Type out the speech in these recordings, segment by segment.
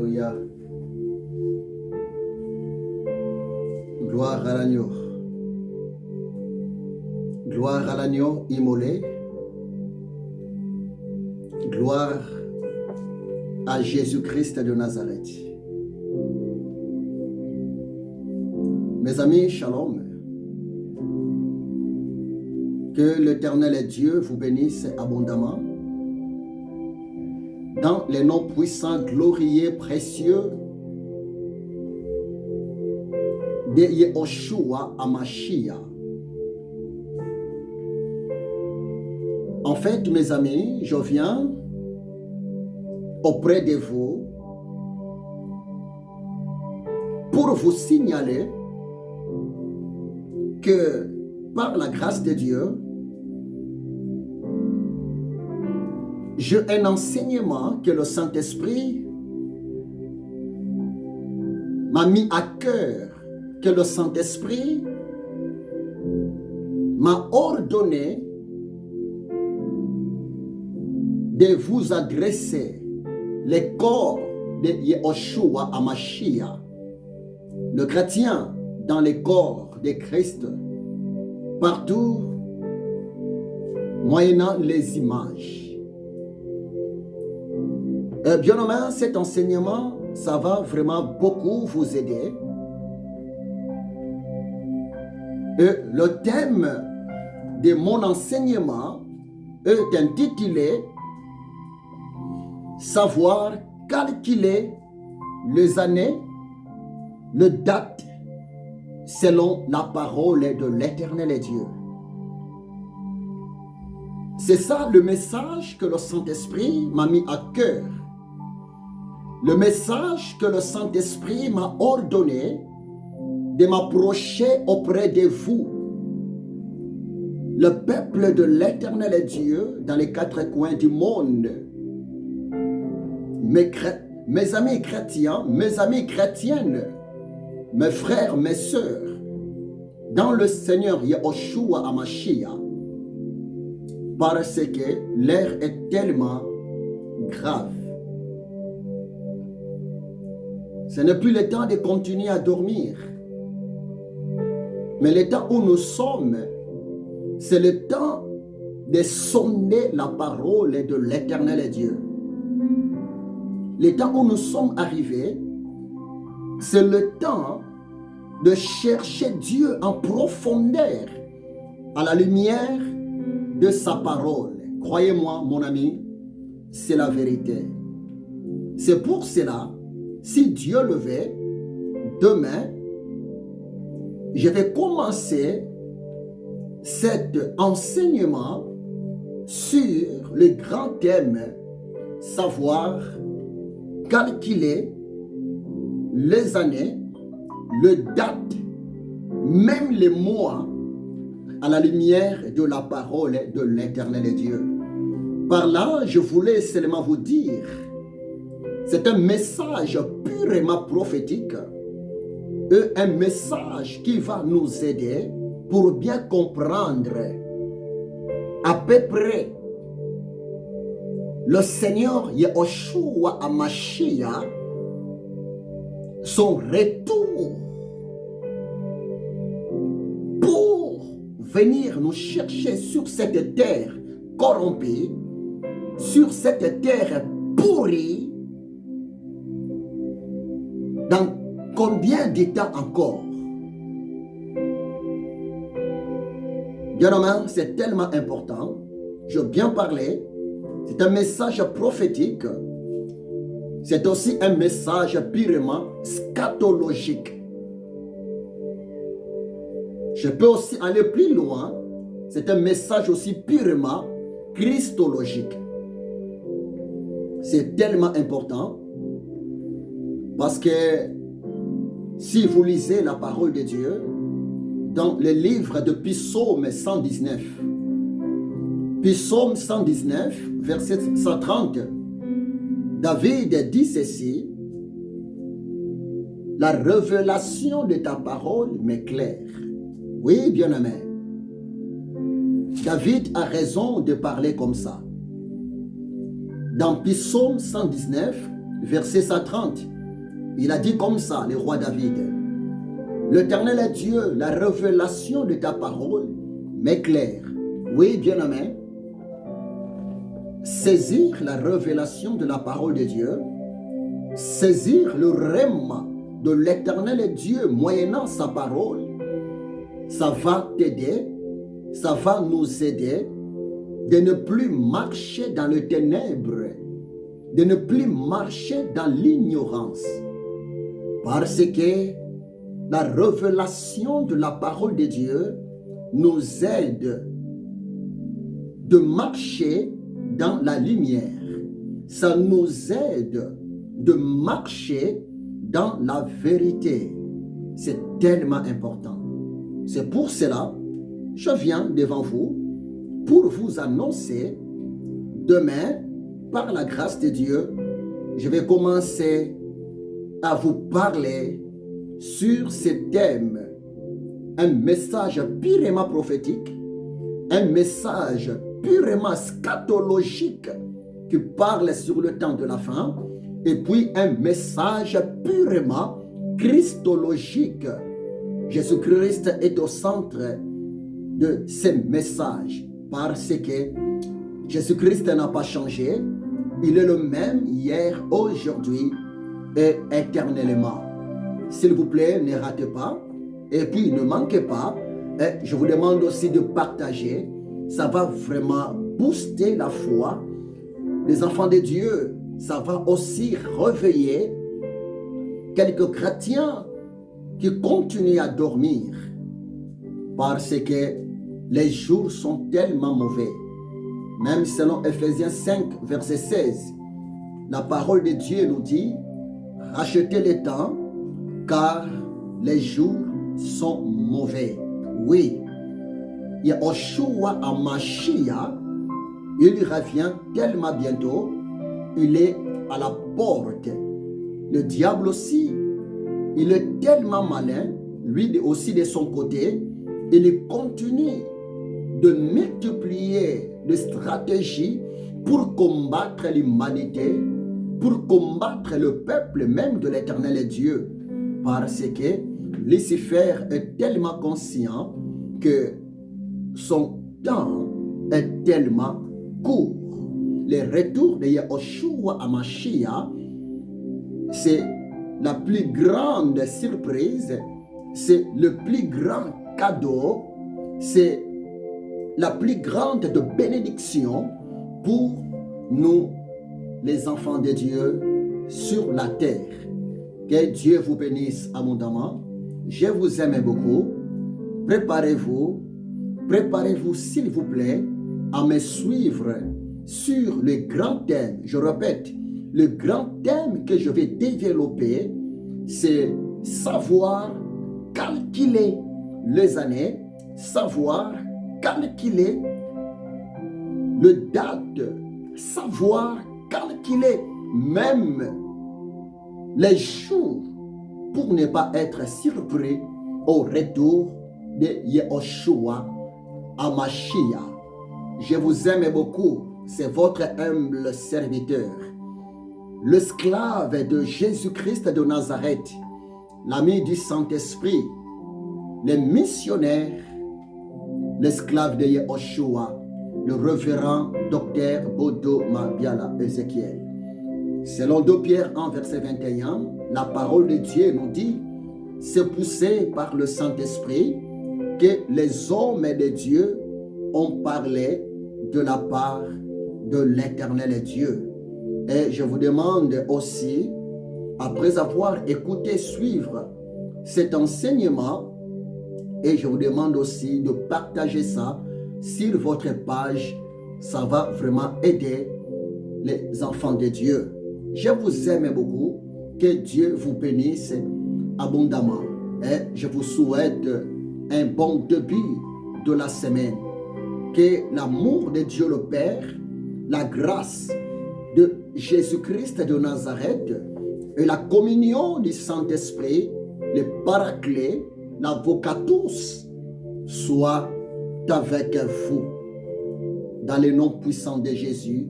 Alléluia. Gloire à l'agneau. Gloire à l'agneau immolé. Gloire à Jésus-Christ de Nazareth. Mes amis, shalom. Que l'Éternel Dieu vous bénisse abondamment. Dans les noms puissants, glorieux, précieux de Yehoshua HaMashiach. En fait, mes amis, je viens auprès de vous pour vous signaler que par la grâce de Dieu, j'ai un enseignement que le Saint-Esprit m'a mis à cœur, que le Saint-Esprit m'a ordonné de vous adresser les corps de Yehoshua HaMashiach, le chrétien dans les corps de Christ, partout, moyennant les images. Bien aimé, cet enseignement, ça va vraiment beaucoup vous aider. Et le thème de mon enseignement est intitulé « Savoir calculer les années, les dates selon la parole de l'Éternel Dieu ». C'est ça le message que le Saint-Esprit m'a mis à cœur. Le message que le Saint-Esprit m'a ordonné de m'approcher auprès de vous, le peuple de l'Éternel Dieu dans les quatre coins du monde. Mes amis chrétiens, mes amis chrétiennes, mes frères, mes sœurs, dans le Seigneur Yehoshua HaMashiach, parce que l'heure est tellement grave. Ce n'est plus le temps de continuer à dormir. Mais le temps où nous sommes, c'est le temps de sonner la parole de l'Éternel Dieu. Le temps où nous sommes arrivés, c'est le temps de chercher Dieu en profondeur à la lumière de sa parole. Croyez-moi, mon ami, c'est la vérité. C'est pour cela, si Dieu le veut, demain, je vais commencer cet enseignement sur le grand thème, savoir calculer les années, les dates, même les mois, à la lumière de la parole de l'Éternel Dieu. Par là, je voulais seulement vous dire, c'est un message purement prophétique et un message qui va nous aider pour bien comprendre à peu près le Seigneur Yehoshua HaMashiach, son retour pour venir nous chercher sur cette terre corrompue, sur cette terre pourrie. Dans combien de temps encore? Bien aimé, c'est tellement important. Je veux bien parler. C'est un message prophétique. C'est aussi un message purement scatologique. Je peux aussi aller plus loin. C'est un message aussi purement christologique. C'est tellement important. Parce que si vous lisez la parole de Dieu dans le livre de Psaume 119, Psaume 119, verset 130, David dit ceci: la révélation de ta parole m'éclaire. Oui, bien-aimé. David a raison de parler comme ça. Dans Psaume 119, verset 130, Il a dit comme ça, le roi David. L'Éternel est Dieu, la révélation de ta parole m'éclaire. Oui, bien-aimé, saisir la révélation de la parole de Dieu, saisir le rême de l'Éternel est Dieu moyennant sa parole, ça va t'aider, ça va nous aider de ne plus marcher dans les ténèbres, de ne plus marcher dans l'ignorance. Parce que la révélation de la parole de Dieu nous aide de marcher dans la lumière. Ça nous aide de marcher dans la vérité. C'est tellement important. C'est pour cela que je viens devant vous pour vous annoncer demain, par la grâce de Dieu, je vais commencer à vous parler sur ce thème, un message purement prophétique, un message purement scatologique qui parle sur le temps de la fin, et puis un message purement christologique. Jésus-Christ est au centre de ces messages parce que Jésus-Christ n'a pas changé. Il est le même hier, aujourd'hui et éternellement. S'il vous plaît, ne ratez pas. Et puis, ne manquez pas. Et je vous demande aussi de partager. Ça va vraiment booster la foi. Les enfants de Dieu, ça va aussi réveiller quelques chrétiens qui continuent à dormir. Parce que les jours sont tellement mauvais. Même selon Ephésiens 5, verset 16, la parole de Dieu nous dit, rachetez le temps, car les jours sont mauvais. Oui, Yahushua HaMashiach, il revient tellement bientôt, il est à la porte. Le diable aussi, il est tellement malin, lui aussi de son côté, il continue de multiplier des stratégies pour combattre l'humanité, pour combattre le peuple même de l'Éternel Dieu. Parce que Lucifer est tellement conscient que son temps est tellement court. Le retour de Yahushua HaMashiach, c'est la plus grande surprise, c'est le plus grand cadeau, c'est la plus grande de bénédiction pour nous, les enfants de Dieu, sur la terre. Que Dieu vous bénisse abondamment. Je vous aime beaucoup. Préparez-vous s'il vous plaît, à me suivre sur le grand thème. Je répète, le grand thème que je vais développer, c'est savoir calculer les années, savoir calculer le date, savoir calculer même les jours pour ne pas être surpris au retour de Yahushua HaMashiach. Je vous aime beaucoup, c'est votre humble serviteur, l'esclave de Jésus-Christ de Nazareth, l'ami du Saint-Esprit, le missionnaire, l'esclave de Yahushua, le révérend docteur Bodo Mabiala Ézéchiel. Selon 2 Pierre 1, verset 21, la parole de Dieu nous dit, c'est poussé par le Saint-Esprit que les hommes de Dieu ont parlé de la part de l'Éternel Dieu. Et je vous demande aussi, après avoir écouté, suivre cet enseignement, et je vous demande aussi de partager ça sur votre page. Ça va vraiment aider les enfants de Dieu. Je vous aime beaucoup. Que Dieu vous bénisse abondamment. Et je vous souhaite un bon début de la semaine. Que l'amour de Dieu le Père, la grâce de Jésus-Christ de Nazareth et la communion du Saint-Esprit, le Paraclet, l'Avocatus, soit avec vous. Dans le nom puissant de Jésus.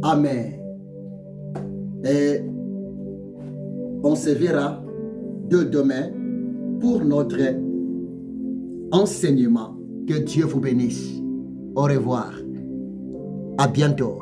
Amen. Et On se verra de demain pour notre enseignement. Que Dieu vous bénisse. Au revoir. À bientôt.